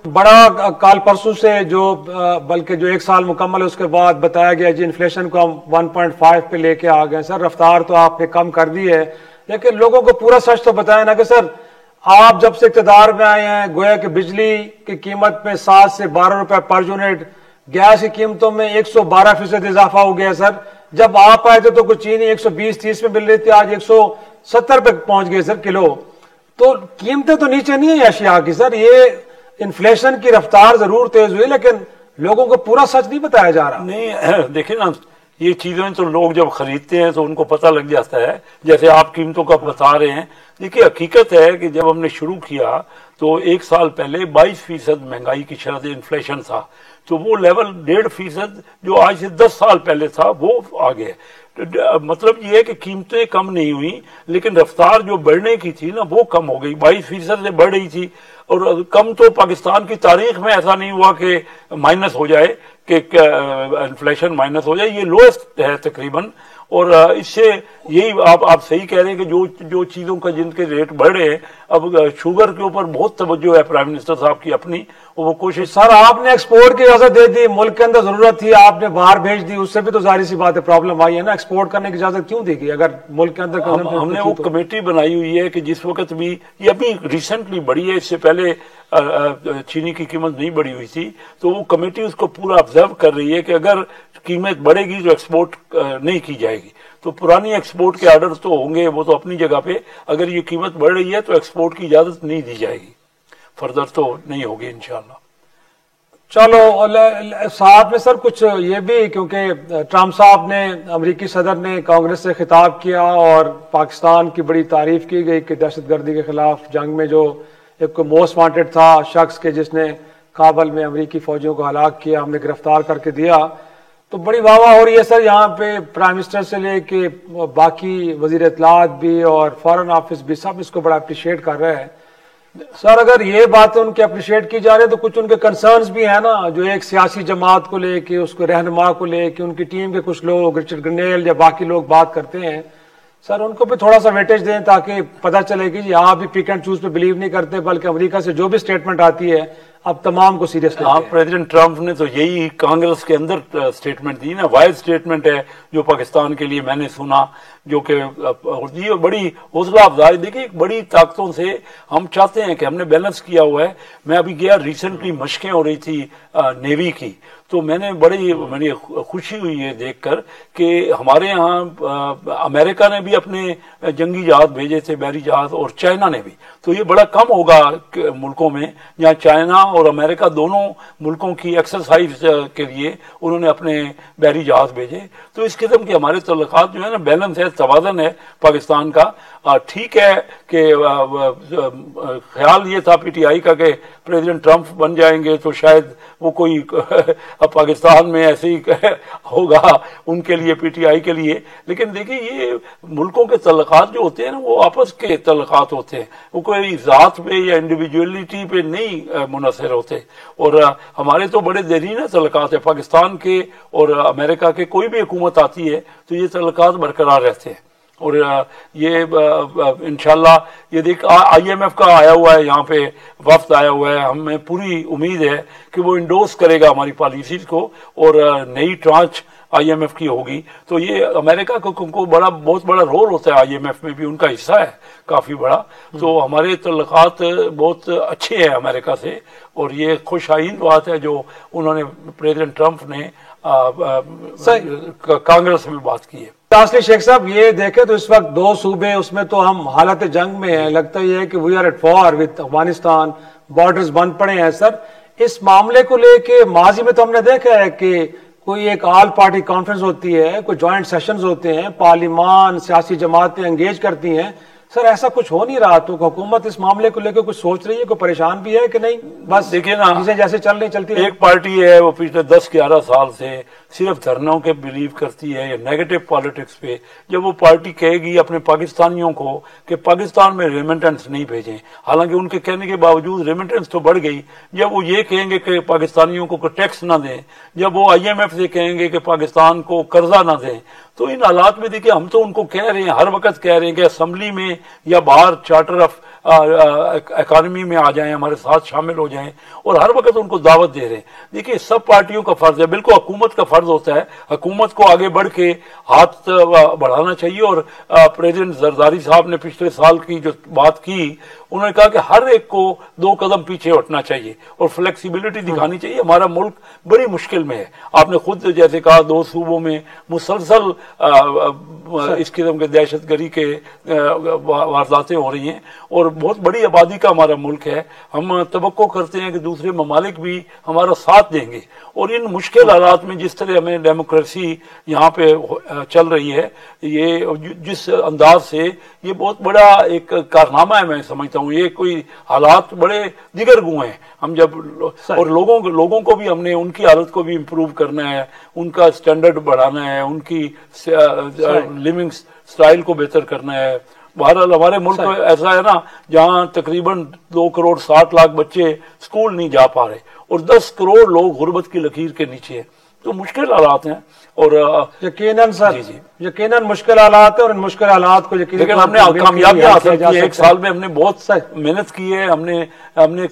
بڑا کال پرسوں سے جو بلکہ جو 1 سال مکمل ہے اس کے بعد بتایا گیا جی انفلیشن کو ہم 1.5 پہ لے کے آ گئے. سر رفتار تو آپ نے کم کر دی ہے لیکن لوگوں کو پورا سچ تو بتائیں نا کہ سر آپ جب سے اقتدار میں آئے ہیں گویا کہ بجلی کی قیمت میں 7 سے 12 روپے پر یونٹ, گیس کی قیمتوں میں 112% اضافہ ہو گیا. سر جب آپ آئے تھے تو کچھ چینی 120-130 میں مل رہی تھی, آج 170 پہ پہنچ گئے سر کلو. تو قیمتیں تو نیچے نہیں ہیں اشیاء کی. سر یہ انفلیشن کی رفتار ضرور تیز ہوئی لیکن لوگوں کو پورا سچ نہیں بتایا جا رہا. نہیں دیکھیں نا, یہ چیزیں تو لوگ جب خریدتے ہیں تو ان کو پتہ لگ جاتا ہے, جیسے آپ قیمتوں کا بتا رہے ہیں. دیکھیے حقیقت ہے کہ جب ہم نے شروع کیا تو 1 سال پہلے 22% مہنگائی کی شرح انفلیشن تھا, تو وہ لیول 1.5% جو آج سے 10 سال پہلے تھا وہ آ گیا. مطلب یہ ہے کہ قیمتیں کم نہیں ہوئی لیکن رفتار جو بڑھنے کی تھی نا وہ کم ہو گئی. 22% سے بڑھ رہی تھی, اور کم تو پاکستان کی تاریخ میں ایسا نہیں ہوا کہ مائنس ہو جائے, کہ انفلیشن مائنس ہو جائے. یہ لوئسٹ ہے تقریباً. اور اس سے یہی آپ صحیح کہہ رہے ہیں کہ جو چیزوں کا جن کے ریٹ بڑھ رہے ہیں, اب شوگر کے اوپر بہت توجہ ہے پرائم منسٹر صاحب کی اپنی, اور وہ کوشش. سر آپ نے ایکسپورٹ کی اجازت دے دی, ملک کے اندر ضرورت تھی آپ نے باہر بھیج دی, اس سے بھی تو ظاہر سی بات ہے پرابلم آئی ہے نا. ایکسپورٹ کرنے کی اجازت کیوں دی گئی اگر ملک کے اندر ہم نے وہ کمیٹی بنائی ہوئی ہے کہ جس وقت بھی یہ ابھی ریسنٹلی بڑھی ہے, اس سے پہلے چینی کی قیمت نہیں بڑھی ہوئی تھی, تو وہ کمیٹی اس کو پورا آبزرو کر رہی ہے کہ اگر قیمت بڑھے گی تو ایکسپورٹ نہیں کی جائے گی. تو پرانی ایکسپورٹ کے آرڈر تو ہوں گے وہ تو اپنی جگہ پہ, اگر یہ قیمت بڑھ رہی ہے تو ایکسپورٹ کی اجازت نہیں دی جائے گی, فردر تو نہیں ہوگی انشاءاللہ. چلو ساتھ میں سر کچھ یہ بھی, کیونکہ ٹرمپ صاحب نے امریکی صدر نے کانگریس سے خطاب کیا اور پاکستان کی بڑی تعریف کی گئی کہ دہشت گردی کے خلاف جنگ میں جو ایک موسٹ وانٹڈ تھا شخص کے جس نے کابل میں امریکی فوجیوں کو ہلاک کیا, ہم نے گرفتار کر کے دیا, تو بڑی واہ واہ ہو رہی ہے سر یہاں پہ. پرائم منسٹر سے لے کے باقی وزیر اطلاعات بھی اور فارن آفس بھی سب اس کو بڑا اپریشیٹ کر رہے ہیں. سر اگر یہ باتیں ان کے اپریشیٹ کی جا رہی ہے تو کچھ ان کے کنسرنز بھی ہیں نا, جو ایک سیاسی جماعت کو لے کے, اس کو رہنما کو لے کے, ان کی ٹیم کے کچھ لوگ رچرڈ گرنیل یا باقی لوگ بات کرتے ہیں. سر ان کو بھی تھوڑا سا ویٹیج دیں تاکہ پتہ چلے کہ جی آپ بھی پک اینڈ چوز پہ بلیو نہیں کرتے, بلکہ امریکہ سے جو بھی سٹیٹمنٹ آتی ہے اب تمام کو سیریس لیتے ہیں. پریزیڈنٹ ٹرمپ نے تو یہی کانگریس کے اندر سٹیٹمنٹ دی نا, وائز سٹیٹمنٹ ہے جو پاکستان کے لیے میں نے سنا, جو کہ یہ بڑی حوصلہ افزائی. دیکھیے ایک بڑی طاقتوں سے ہم چاہتے ہیں کہ ہم نے بیلنس کیا ہوا ہے. میں ابھی گیا, ریسنٹلی مشقیں ہو رہی تھی نیوی کی, تو میں نے بڑی خوشی ہوئی ہے دیکھ کر کہ ہمارے یہاں امریکہ نے بھی اپنے جنگی جہاز بھیجے تھے, بحری جہاز, اور چائنا نے بھی. تو یہ بڑا کم ہوگا ملکوں میں جہاں چائنا اور امریکہ دونوں ملکوں کی ایکسرسائز کے لیے انہوں نے اپنے بحری جہاز بھیجے. تو اس قسم کے ہمارے تعلقات جو ہے نا بیلنس ہے, توازن ہے پاکستان کا. ٹھیک ہے کہ خیال یہ تھا پی ٹی آئی کا کہ پریزیڈنٹ ٹرمپ بن جائیں گے تو شاید وہ کوئی پاکستان میں ایسے ہی ہوگا ان کے لیے, پی ٹی آئی کے لیے. لیکن دیکھیے یہ ملکوں کے تعلقات جو ہوتے ہیں نا وہ آپس کے تعلقات ہوتے ہیں, وہ کوئی ذات پہ یا انڈیویجولیٹی پہ نہیں منحصر ہوتے. اور ہمارے تو بڑے دیرینہ تعلقات ہیں پاکستان کے اور امریکہ کے. کوئی بھی حکومت آتی ہے تو یہ تعلقات برقرار رہتے ہیں. اور یہ انشاءاللہ یہ دیکھ آئی ایم ایف کا آیا ہوا ہے, یہاں پہ وفد آیا ہوا ہے, ہمیں پوری امید ہے کہ وہ انڈورس کرے گا ہماری پالیسیز کو, اور نئی ٹرانچ آئی ایم ایف کی ہوگی. تو یہ امریکہ کو بہت بڑا رول ہوتا ہے, آئی ایم ایف میں بھی ان کا حصہ ہے کافی بڑا. تو ہمارے تعلقات بہت اچھے ہیں امریکہ سے, اور یہ خوش آئند بات ہے جو انہوں نے پریزیڈنٹ ٹرمپ نے کانگریس میں بات کی ہے. تاسلی شیخ صاحب یہ دیکھیں تو اس وقت 2 صوبے, اس میں تو ہم حالت جنگ میں ہیں, لگتا یہ ہے کہ we are at war with Afghanistan, borders بند پڑے ہیں. سر اس معاملے کو لے کے ماضی میں تو ہم نے دیکھا ہے کہ کوئی ایک آل پارٹی کانفرنس ہوتی ہے, کوئی جوائنٹ سیشنز ہوتے ہیں, پارلیمان سیاسی جماعتیں انگیج کرتی ہیں. سر ایسا کچھ ہو نہیں رہا, تو حکومت اس معاملے کو لے کے کچھ سوچ رہی ہے, کوئی پریشان بھی ہے کہ نہیں, بس دیکھیے نا چیزیں جیسے چل رہی چلتی ہیں. ایک پارٹی ہے وہ پچھلے 10-11 سال سے صرف دھرنوں کے بلیو کرتی ہے یا نیگیٹو پالیٹکس پہ. جب وہ پارٹی کہے گی اپنے پاکستانیوں کو کہ پاکستان میں ریمیٹنس نہیں بھیجیں, حالانکہ ان کے کہنے کے باوجود ریمیٹنس تو بڑھ گئی. جب وہ یہ کہیں گے کہ پاکستانیوں کو ٹیکس نہ دیں, جب وہ آئی ایم ایف سے کہیں گے کہ پاکستان کو قرضہ نہ دیں, تو ان حالات میں دیکھیں ہم تو ان کو کہہ رہے ہیں، ہر وقت کہہ رہے ہیں کہ اسمبلی میں یا باہر چارٹر آف اکانومی میں آ جائیں، ہمارے ساتھ شامل ہو جائیں، اور ہر وقت ان کو دعوت دے رہے ہیں۔ دیکھیے سب پارٹیوں کا فرض ہے، بالکل حکومت کا فرض ہوتا ہے، حکومت کو آگے بڑھ کے ہاتھ بڑھانا چاہیے۔ اور پریزیڈنٹ زرداری صاحب نے پچھلے سال کی جو بات کی، انہوں نے کہا کہ ہر ایک کو 2 قدم پیچھے ہٹنا چاہیے اور فلیکسیبلٹی دکھانی چاہیے۔ ہمارا ملک بڑی مشکل میں ہے، آپ نے خود جیسے کہا 2 صوبوں میں مسلسل اس قسم کے دہشت گردی کے وارداتیں ہو رہی ہیں، اور بہت بڑی آبادی کا ہمارا ملک ہے۔ ہم توقع کرتے ہیں کہ دوسرے ممالک بھی ہمارا ساتھ دیں گے، اور ان مشکل حالات میں جس طرح ہمیں ڈیموکریسی یہاں پہ چل رہی ہے، یہ جس انداز سے، یہ بہت بڑا ایک کارنامہ ہے میں سمجھتا ہوں۔ یہ کوئی حالات بڑے دیگر گو ہیں، ہم جب اور لوگوں کو بھی ہم نے ان کی حالت کو بھی امپروو کرنا ہے، ان کا اسٹینڈرڈ بڑھانا ہے، ان کی لیونگ سٹائل کو بہتر کرنا ہے۔ بہرحال ہمارے ملک میں ایسا ہے نا جہاں تقریباً 2.60 کروڑ بچے اسکول نہیں جا پا رہے، اور 10 کروڑ لوگ غربت کی لکیر کے نیچے ہیں، تو مشکل حالات ہیں۔ اور یقیناً سر، یقیناً مشکل حالات ہیں، اور ان مشکل حالات کو لیکن ہم نے کامیابیاں حاصل کی ہیں۔ 1 سال میں ہم نے بہت محنت کی ہے، ہم نے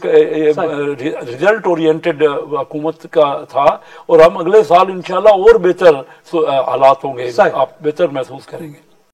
ریزلٹ اورینٹڈ حکومت کا تھا، اور ہم اگلے سال انشاءاللہ اور بہتر حالات ہوں گے، آپ بہتر محسوس کریں گے۔